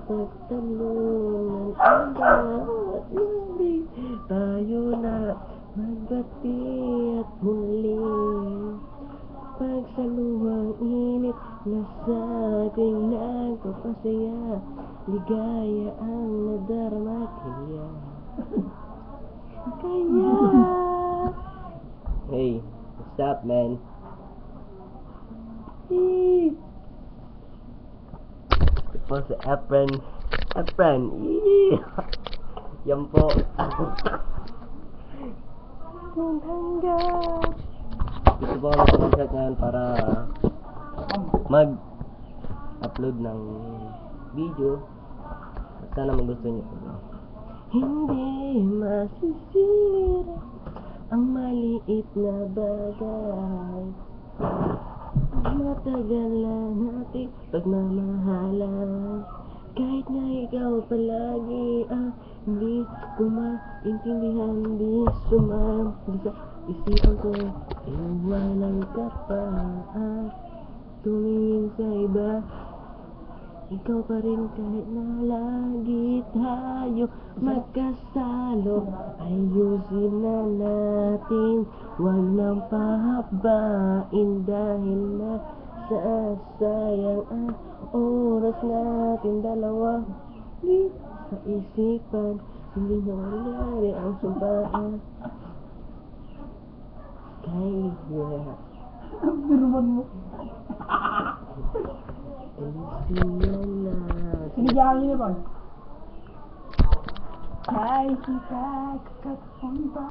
pagtanungan ang bawat hindi tayo na magbati at muli pagsaluhang init na sa ating nagpapasaya ligaya ang nadarama kaya hey, what's up man? Po si Efren. Yan po. Gusto po ako mag-contract ngayon para mag-upload ng video. Sana magustuhan niyo po. Hindi masisira ang maliit na bagay. Matagal na nating pagmamahalan. Kahit nga ikaw palagi hindi ko maintindihan, di sumama sa isipan ko. Iwanan ka pa tumingin sa iba. Ikaw pa rin kahit na lagi tayo magkasalo. Ayusin na natin, huwag nang pahabain dahil nasasayang ang oras natin dalawa. Di sa isipan, hindi na mangyari ang sumpaan. Kaya Ang biruan mo. ayusin na natin. Sinigyan niyo ba? Ay, kita, kakapunta.